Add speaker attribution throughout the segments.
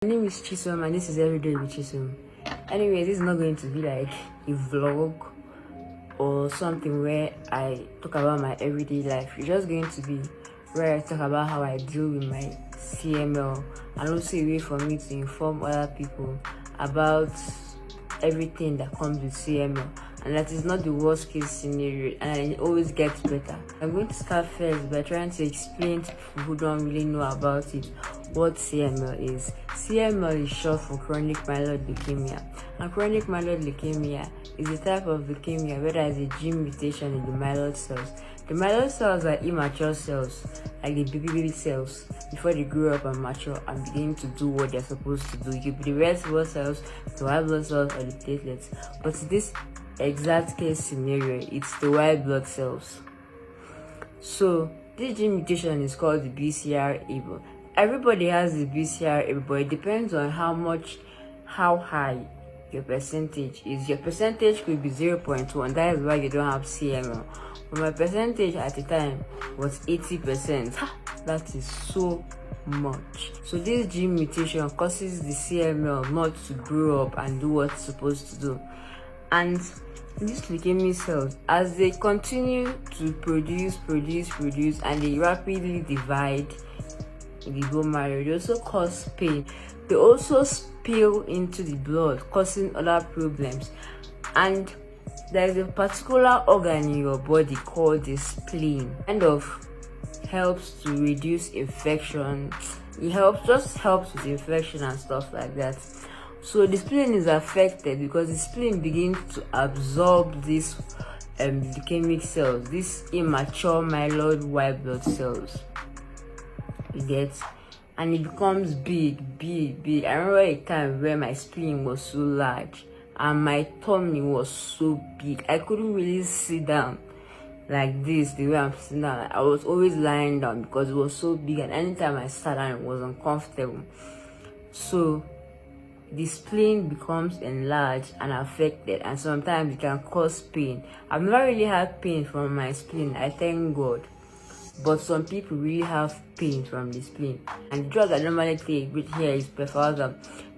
Speaker 1: My name is Chisom and this is Everyday with Chisom. Anyway, this is not going to be like a vlog or something where I talk about my everyday life. It's just going to be where I talk about how I deal with my CML and also a way for me to inform other people about everything that comes with CML, and that is not the worst case scenario, and it always gets better. I'm going to start first by trying to explain to people who don't really know about it what CML is. CML is short for chronic myeloid leukemia, and chronic myeloid leukemia is a type of leukemia where there is a gene mutation in the myeloid cells. The myeloid cells are immature cells, like the baby cells, before they grow up and mature and begin to do what they're supposed to do. It could be the red blood cells, the white blood cells, or the platelets. But in this exact case scenario, it's the white blood cells. So this gene mutation is called the BCR-ABL. Everybody has the BCR-ABL, but it depends on how high your percentage is. Your percentage could be 0.1. That is why you don't have CML. But my percentage at the time was 80%. That is so much. So this gene mutation causes the CML not to grow up and do what it's supposed to do. And these leukemia cells, as they continue to produce, and they rapidly divide in the bone marrow, they also cause pain. They also spill into the blood, causing other problems. And there is a particular organ in your body called the spleen. Kind of helps to reduce infection. It helps with infection and stuff like that. So the spleen is affected because the spleen begins to absorb these leukemic cells, these immature myeloid white blood cells. You get? And it becomes big. I remember a time where my spleen was so large and my tummy was so big. I couldn't really sit down like this, the way I'm sitting down. I was always lying down because it was so big, and anytime I sat down, it was uncomfortable. So the spleen becomes enlarged and affected, and sometimes it can cause pain. I've never really had pain from my spleen, I thank God. But some people really have pain from the spleen. And the drug I normally take here is Pefalgan.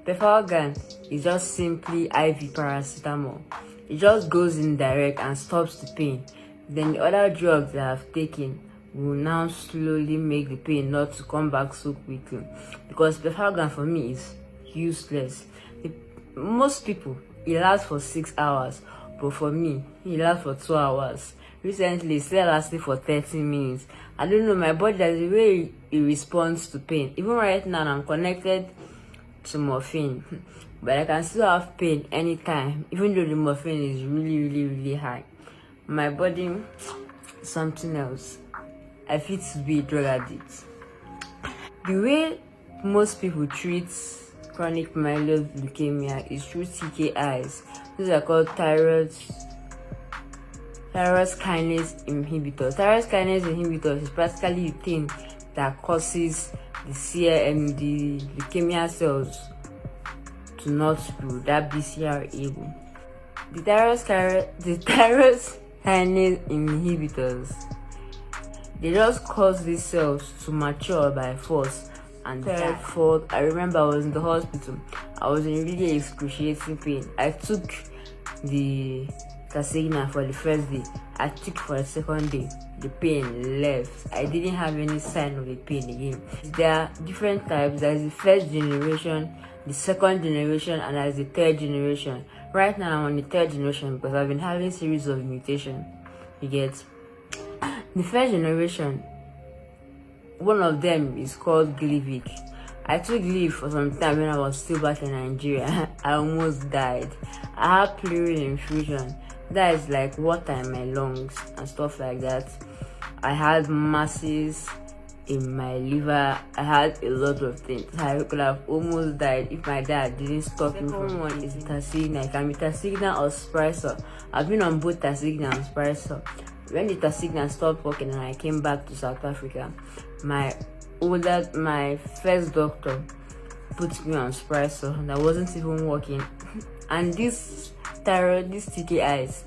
Speaker 1: Pefalgan is just simply IV paracetamol. It just goes in direct and stops the pain. Then the other drugs that I've taken will now slowly make the pain not to come back so quickly. Because Pefalgan for me is useless. Most people, it lasts for 6 hours. But for me, it lasts for 2 hours. Recently, it still lasted for 30 minutes. I don't know, my body, there's a way it responds to pain. Even right now, I'm connected to morphine. But I can still have pain anytime, even though the morphine is really high. My body, something else. I feel to be a drug addict. The way most people treat chronic myeloid leukemia is through TKIs. These are called tyrosine kinase inhibitors. Tyrosine kinase inhibitors is practically the thing that causes the leukemia cells to not grow, that BCR-ABL. The tyrosine kinase inhibitors, they just cause these cells to mature by force and die. I remember I was in the hospital. I was in really excruciating pain. I took the Tasigna for the first day. I took for the second day. The pain left. I didn't have any sign of the pain again. There are different types. There's the first generation, the second generation, and there's the third generation. Right now I'm on the third generation because I've been having a series of mutations. You get? The first generation, one of them is called Gleevec. I took Gleevec for some time when I was still back in Nigeria. I almost died. I had pleural infusion. That is like water in my lungs and stuff like that. I had masses in my liver. I had a lot of things. I could have almost died if my dad didn't stop me from one. Is Tasigna. It can be Tasigna or Sprycel. I've been on both Tasigna and Sprycel. When the Tasigna stopped working and I came back to South Africa, my first doctor put me on Sprycel that wasn't even working. And this TKIs,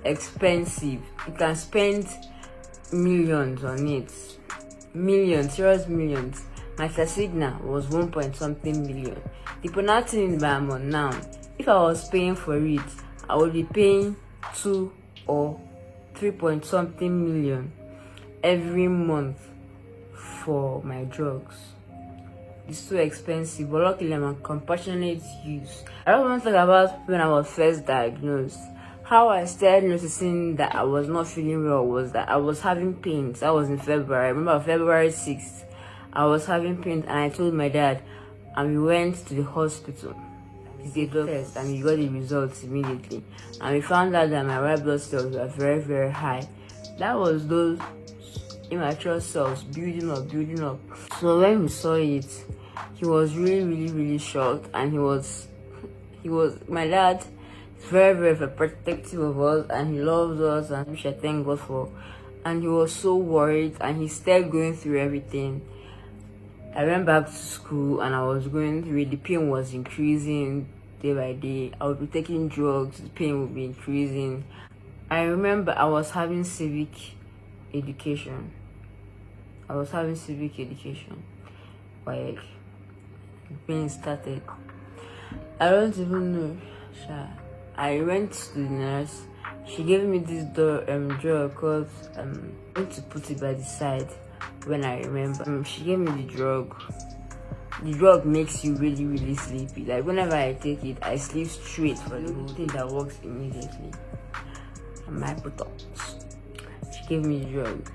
Speaker 1: expensive. You can spend millions on it. Millions, serious millions. My Signa was 1 point something million. The penalty in my amount now, if I was paying for it, I would be paying 2 or 3 point something million every month for my drugs. It's too expensive, but luckily I'm a compassionate use. I don't want to talk about when I was first diagnosed. How I started noticing that I was not feeling well was that I was having pains. That was in February. I remember February 6th. I was having pains and I told my dad, and we went to the hospital. He did the test and we got the results immediately. And we found out that my white blood cells were very, very high. That was those immature cells building up. So when we saw it, he was really shocked, and he was my dad is very protective of us, and he loves us, and which I thank God for. And he was so worried, and he started going through everything. I went back to school and I was going through it. The pain was increasing day by day. I would be taking drugs, the pain would be increasing. I remember I was having civic education. Like, the pain started. I don't even know. I went to the nurse. She gave me this drug called I'm going to put it by the side when I remember. She gave me the drug. The drug makes you really sleepy. Like, whenever I take it, I sleep straight for the whole thing that works immediately. And my buttocks. She gave me the drug,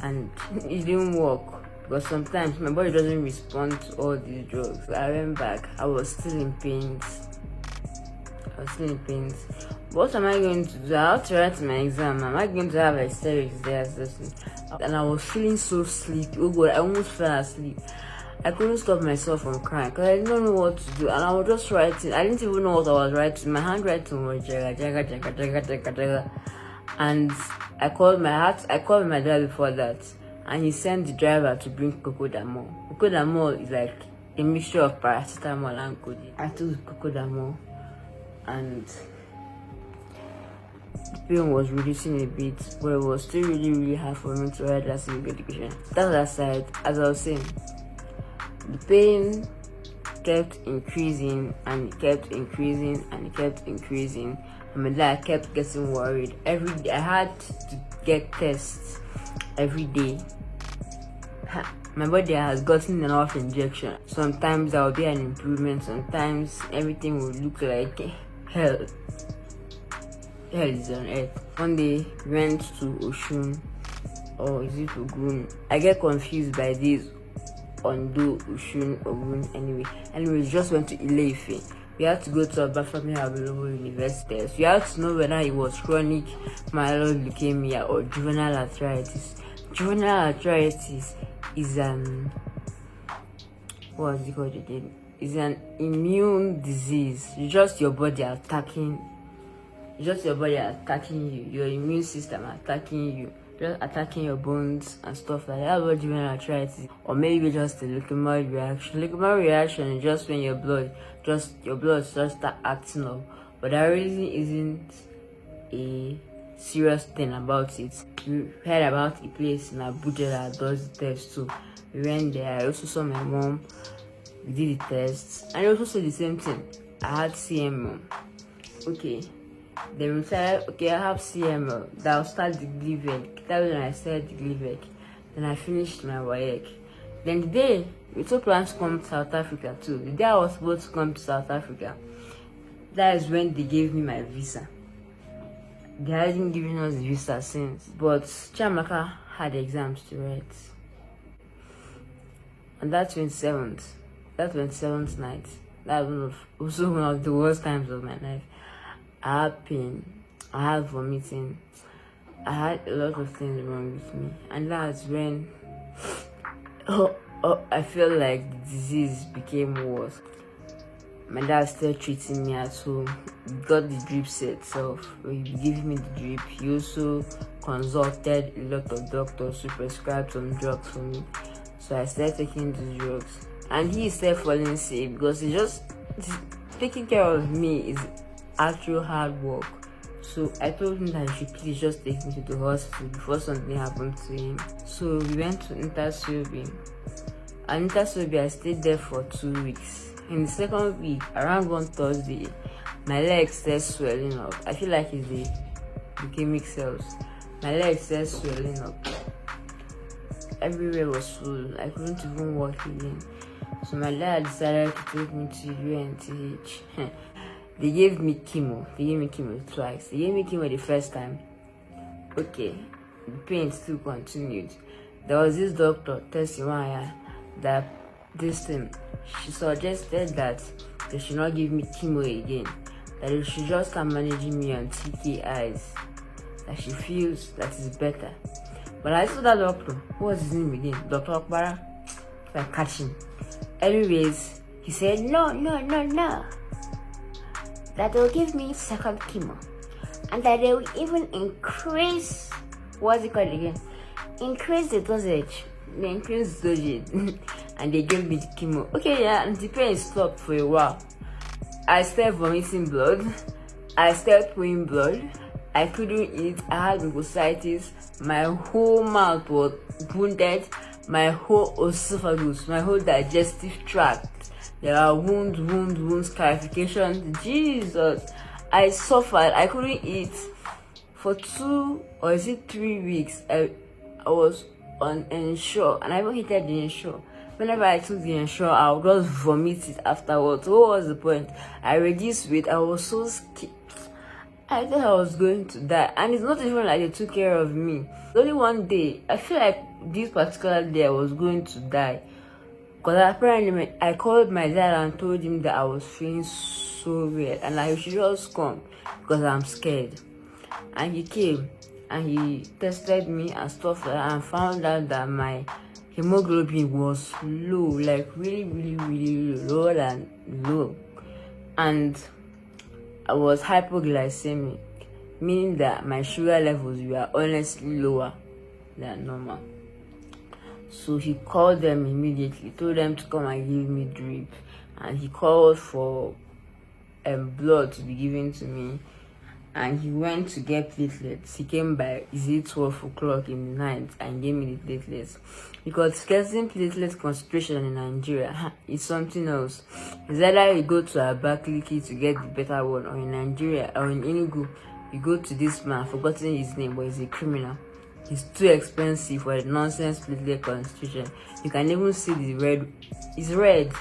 Speaker 1: and it didn't work because sometimes my body doesn't respond to all these drugs. I went back. I was still in pains. What am I going to do? I have to write my exam. Am I going to have hysterics there? And I was feeling so sleepy. Oh God, I almost fell asleep. I couldn't stop myself from crying because I didn't know what to do. And I was just writing. I didn't even know what I was writing. My handwriting was jaga. And I called my dad before that. And he sent the driver to bring Cocodamol. Cocodamol is like a mixture of paracetamol and codeine. I took Cocodamol, and the pain was reducing a bit, but it was still really hard for me to write that civic education. That aside, as I was saying, the pain kept increasing, and it kept increasing. And my dad kept getting worried. Every day I had to get tests every day. My body has gotten enough injection. Sometimes there will be an improvement, sometimes everything will look like hell. Hell is on earth. One day we went to Oshun, or is it Ogun? I get confused by this Ondo, Oshun, Ogun. Anyway, we just went to Ile-Ife. We had to go to Obafemi Awolowo University. We had to know whether it was chronic myeloid leukemia or juvenile arthritis. Juvenile arthritis is what is it called again? It's an immune disease. It's just your body attacking you. Your immune system attacking you, just attacking your bones and stuff like that. That's what juvenile arthritis, or maybe just a leukemia reaction. Leukemia reaction is just when your blood just start acting up, but there really isn't a serious thing about it. We heard about a place in Abuja that does the test too. We went there. I also saw my mom. We did the tests, and I also said the same thing. I had CMO. Okay. Then we said, okay, I have CMO. That will start the WAEC. That was when I started the WAEC. Then I finished my WAEC. Then the day we took plans to come to South Africa too. The day I was supposed to come to South Africa, that is when they gave me my visa. They hadn't given us the visa since, but Chiamaka had exams to write. On that 27th night, that was also one of the worst times of my life. I had pain, I had vomiting, I had a lot of things wrong with me, and that's when I felt like the disease became worse. My dad started treating me at home. He got the drip set itself. He gave me the drip. He also consulted a lot of doctors who prescribed some drugs for me. So I started taking these drugs, and he started falling sick because taking care of me is actual hard work. So I told him that he should please just take me to the hospital before something happened to him. So we went to Intersilby. And Itasobi, I stayed there for 2 weeks. In the second week, around one Thursday, my legs started swelling up. I feel like it's the leukemic cells. My legs started swelling up. Everywhere was swollen. I couldn't even walk again. So my dad decided to take me to UNTH. They gave me chemo. They gave me chemo twice. They gave me chemo the first time. Okay, the pain still continued. There was this doctor, Tessimaya, that this thing, she suggested that they should not give me chemo again. That they should just start managing me on TKIs. That she feels that is better. But I saw that doctor. What was his name again? Dr. Akbara. If I catch him. Anyways, he said, no. That they'll give me second chemo. And that they will even increase, what's it called again? Increase the dosage. They increase the dosage. And they gave me the chemo. Okay, yeah, and the pain stopped for a while. I started vomiting blood. I started pouring blood. I couldn't eat. I had mucositis. My whole mouth was wounded. My whole esophagus, my whole digestive tract. There are wounds, scarifications. Jesus, I suffered. I couldn't eat for 2 or is it 3 weeks. I was on Ensure, and I even hated the Ensure. Whenever I took the Ensure, I would just vomit it afterwards. What was the point? I reduced weight. I was so scared. I thought I was going to die, and it's not even like they took care of me. Only one day, I feel like this particular day I was going to die, because apparently I called my dad and told him that I was feeling so weird and I should just come because I'm scared. And he came and he tested me and stuff like that, and found out that my hemoglobin was low, like really low than low, and I was hypoglycemic, meaning that my sugar levels were honestly lower than normal. So he called them immediately, told them to come and give me drip, and he called for blood to be given to me, and he went to get platelets. He came by 12 o'clock in the night and gave me the platelets, because getting platelet concentration in Nigeria is something else. It's either you go to Abakaliki to get the better one, or in Nigeria or in Enugu you go to this man, forgotten his name, but he's a criminal. It's too expensive for the nonsense platelet concentration. You can even see the red. It's red.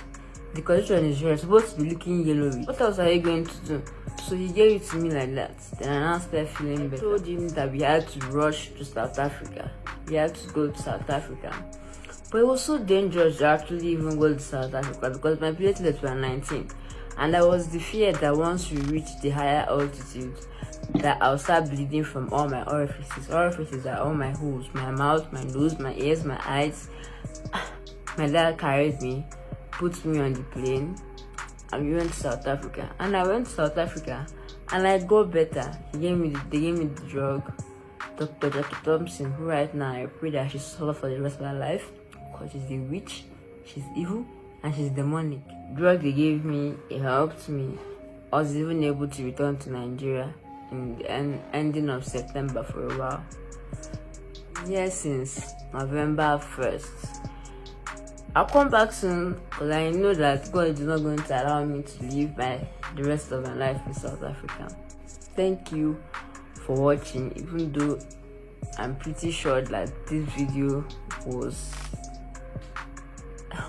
Speaker 1: The concentration is red. It's supposed to be looking yellowy. What else are you going to do? So he gave it to me like that. Then I now started feeling better. I told him that we had to rush to South Africa. We had to go to South Africa. But it was so dangerous to actually even go to South Africa, because my platelets were 19. And there was the fear that once we reached the higher altitude, that I'll start bleeding from all my orifices. Orifices are all my holes: my mouth, my nose, my ears, my eyes. My dad carried me, put me on the plane, and we went to South Africa. And I went to South Africa, and I got better. They gave me the drug. Dr. Jackie Thompson, who right now I pray that she's suffer for the rest of her life, because she's a witch, she's evil, and she's demonic. Drug they gave me, it helped me. I was even able to return to Nigeria in the ending of September for a while. Yeah, since November 1st. I'll come back soon, because I know that God is not going to allow me to live the rest of my life in South Africa. Thank you for watching, even though I'm pretty sure that this video was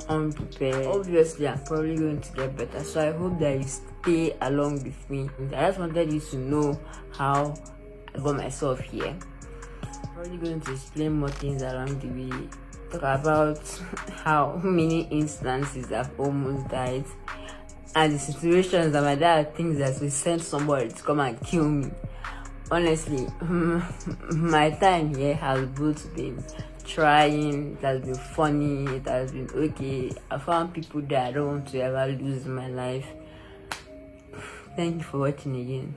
Speaker 1: unprepared. Obviously, I'm probably going to get better, so I hope that you stay along with me. I just wanted you to know how I got myself here. I'm probably going to explain more things along the way, talk about how many instances I've almost died, and the situations that my dad thinks that we sent somebody to come and kill me. Honestly, my time here has both been trying, it has been funny, it has been okay. I found people that I don't want to ever lose in my life. Thank you for watching again.